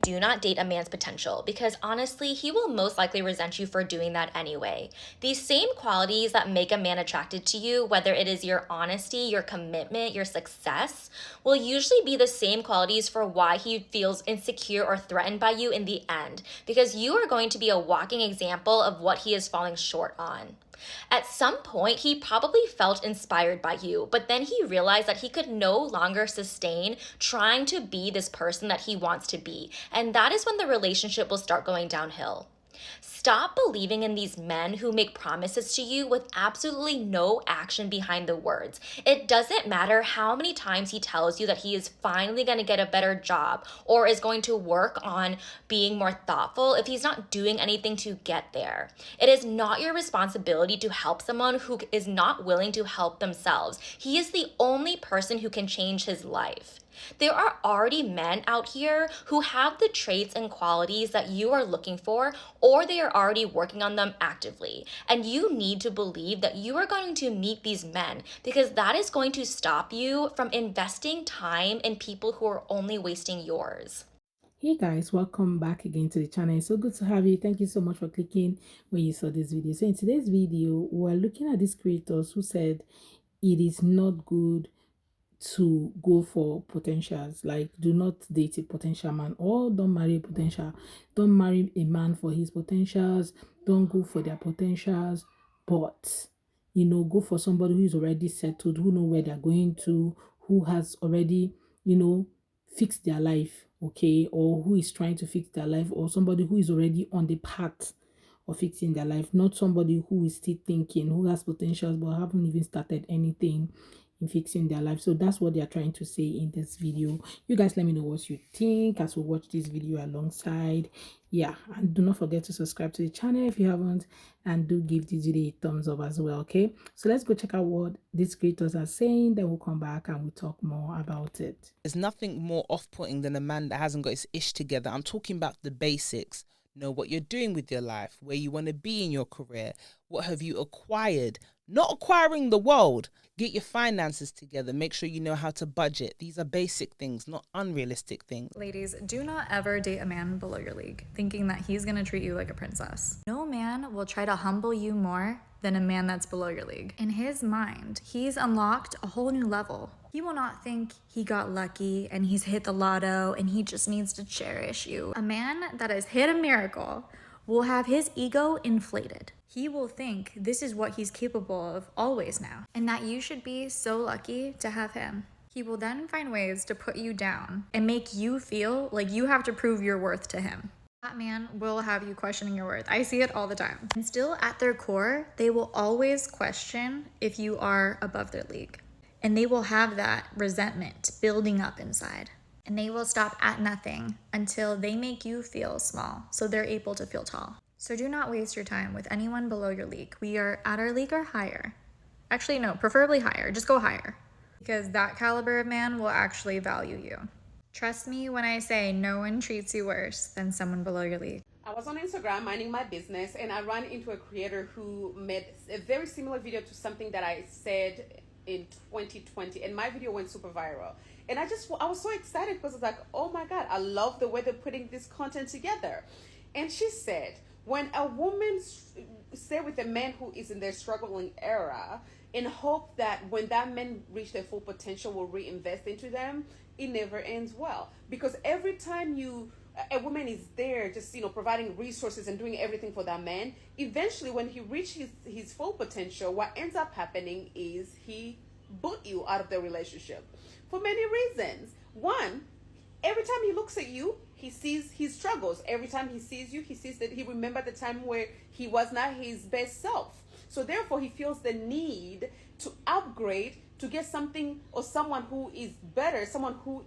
Do not date a man's potential because honestly, he will most likely resent you for doing that anyway. These same qualities that make a man attracted to you, whether it is your honesty, your commitment, your success, will usually be the same qualities for why he feels insecure or threatened by you in the end, because you are going to be a walking example of what he is falling short on. At some point, he probably felt inspired by you, but then he realized that he could no longer sustain trying to be this person that he wants to be. And that is when the relationship will start going downhill. Stop believing in these men who make promises to you with absolutely no action behind the words. It doesn't matter how many times he tells you that he is finally going to get a better job or is going to work on being more thoughtful if he's not doing anything to get there. It is not your responsibility to help someone who is not willing to help themselves. He is the only person who can change his life. There are already men out here who have the traits and qualities that you are looking for, or they are already working on them actively. And you need to believe that you are going to meet these men because that is going to stop you from investing time in people who are only wasting yours. Hey guys, welcome back again to the channel. It's so good to have you. Thank you so much for clicking when you saw this video. So in today's video, we're looking at these creators who said it is not good to go for potentials. Like, do not date a potential man or don't marry a potential. Don't marry a man for his potentials. Don't go for their potentials. But go for somebody who is already settled, who know where they're going to, who has already fixed their life, okay, or who is trying to fix their life, or somebody who is already on the path of fixing their life, not somebody who is still thinking, who has potentials but haven't even started anything in fixing their life. So that's what they are trying to say in this video. You guys let me know what you think as we watch this video alongside. Yeah, and do not forget to subscribe to the channel if you haven't, and do give this video a thumbs up as well. Okay, so let's go check out what these creators are saying, then we'll come back and we'll talk more about it. There's nothing more off-putting than a man that hasn't got his ish together. I'm talking about the basics. Know what you're doing with your life, where you want to be in your career, what have you acquired, not acquiring the world. Get your finances together, make sure you know how to budget. These are basic things, not unrealistic things. Ladies, do not ever date a man below your league, thinking that he's gonna treat you like a princess. No man will try to humble you more than a man that's below your league. In his mind, he's unlocked a whole new level. He will not think he got lucky and he's hit the lotto and he just needs to cherish you. A man that has hit a miracle will have his ego inflated. He will think this is what he's capable of always now, and that you should be so lucky to have him. He will then find ways to put you down and make you feel like you have to prove your worth to him. That man will have you questioning your worth. I see it all the time. And still at their core, they will always question if you are above their league. And they will have that resentment building up inside. And they will stop at nothing until they make you feel small so they're able to feel tall. So do not waste your time with anyone below your league. We are at our league or higher. Actually, no, preferably higher. Just go higher. Because that caliber of man will actually value you. Trust me when I say no one treats you worse than someone below your league. I was on Instagram minding my business and I ran into a creator who made a very similar video to something that I said in 2020, and my video went super viral. And I was so excited because I was like, oh my God, I love the way they're putting this content together. And she said, when a woman stay with a man who is in their struggling era in hope that when that man reach their full potential will reinvest into them, it never ends well. Because every time a woman is there just providing resources and doing everything for that man, eventually when he reaches his full potential, what ends up happening is he boot you out of the relationship for many reasons. One, every time he looks at you, he sees his struggles. Every time he sees you, he sees that he remembered the time where he was not his best self. So therefore, he feels the need to upgrade, to get something or someone who is better, someone who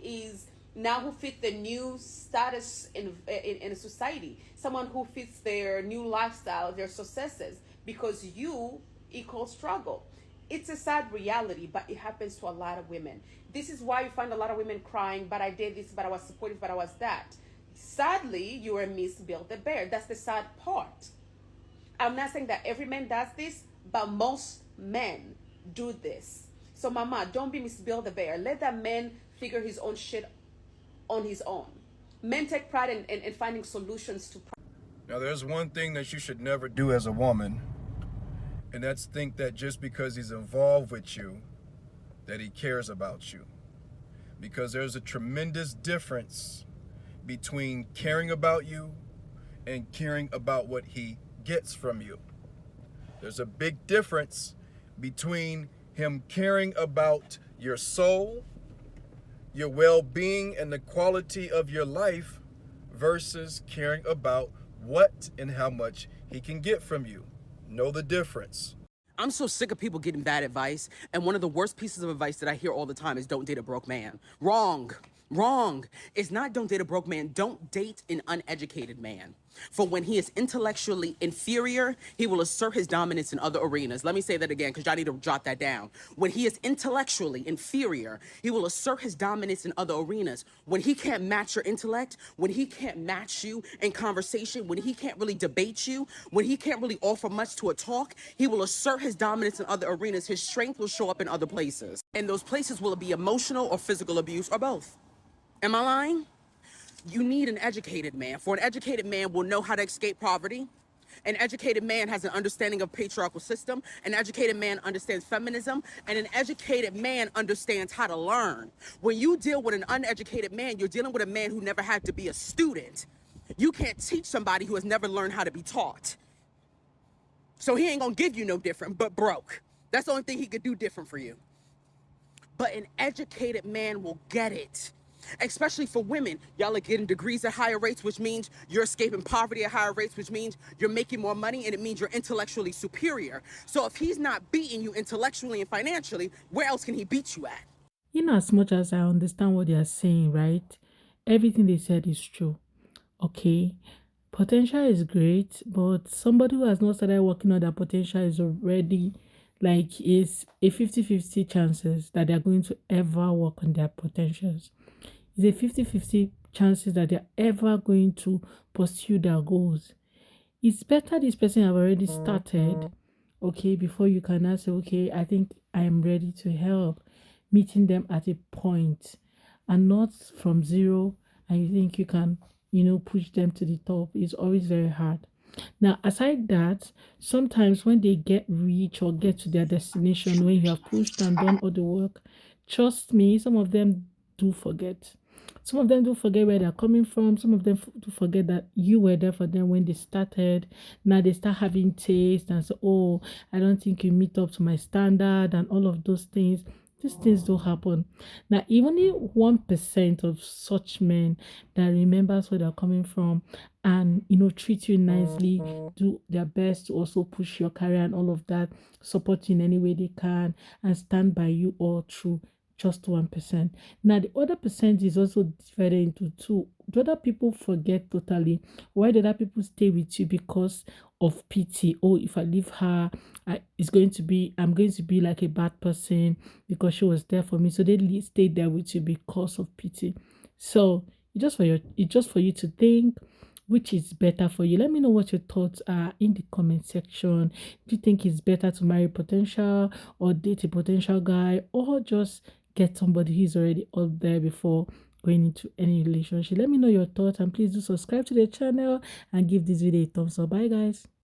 fits the new status in society, someone who fits their new lifestyle, their successes, because you equal struggle. It's a sad reality, but it happens to a lot of women. This is why you find a lot of women crying, but I did this, but I was supportive, but I was that. Sadly, you are Miss Build-A-Bear. That's the sad part. I'm not saying that every man does this, but most men do this. So mama, don't be Miss Build-A-Bear. Let that man figure his own shit on his own. men take pride in finding solutions to problems. Now, there's one thing that you should never do as a woman, and that's think that just because he's involved with you, that he cares about you. Because there's a tremendous difference between caring about you and caring about what he gets from you. There's a big difference between him caring about your soul, your well-being, and the quality of your life versus caring about what and how much he can get from you. Know the difference. I'm so sick of people getting bad advice, and one of the worst pieces of advice that I hear all the time is don't date a broke man. Wrong. Wrong. It's not don't date a broke man. Don't date an uneducated man. For when he is intellectually inferior, he will assert his dominance in other arenas. Let me say that again, because y'all need to jot that down. When he is intellectually inferior, he will assert his dominance in other arenas. When he can't match your intellect, when he can't match you in conversation, when he can't really debate you, when he can't really offer much to a talk, he will assert his dominance in other arenas. His strength will show up in other places. And those places will be emotional or physical abuse or both. Am I lying? You need an educated man. For an educated man will know how to escape poverty. An educated man has an understanding of patriarchal system. An educated man understands feminism. And an educated man understands how to learn. When you deal with an uneducated man, you're dealing with a man who never had to be a student. You can't teach somebody who has never learned how to be taught. So he ain't gonna give you no different, but broke. That's the only thing he could do different for you. But an educated man will get it. Especially for women, y'all are getting degrees at higher rates, which means you're escaping poverty at higher rates, which means you're making more money, and it means you're intellectually superior. So if he's not beating you intellectually and financially, where else can he beat you at? In as much as I understand what they are saying, right? Everything they said is true. Okay. Potential is great, but somebody who has not started working on that potential is already like is a 50-50 chances that they're going to ever work on their potentials. It's a 50-50 chances that they're ever going to pursue their goals. It's better this person have already started, okay, before you can now say, okay, I think I am ready to help, meeting them at a point and not from zero and you think you can, push them to the top. It's always very hard. Now, aside that, sometimes when they get rich or get to their destination, when you have pushed and done all the work, trust me, some of them do forget. Some of them do forget where they're coming from. Some of them do forget that you were there for them when they started. Now they start having taste and say, oh, I don't think you meet up to my standard and all of those things. These things do happen. Now, even if 1% of such men that remembers where they're coming from and, treat you nicely, do their best to also push your career and all of that, support you in any way they can, and stand by you all through, just 1%. Now, the other percent is also divided into two. The other people forget totally. Why the other people stay with you? Because of pity. Oh, if I leave her, I'm going to be like a bad person because she was there for me. So they stay there with you because of pity. So it's just for you to think which is better for you. Let me know what your thoughts are in the comment section. Do you think it's better to marry potential or date a potential guy, or just get somebody who's already up there before going into any relationship? Let me know your thoughts, and please do subscribe to the channel and give this video a thumbs up. Bye guys.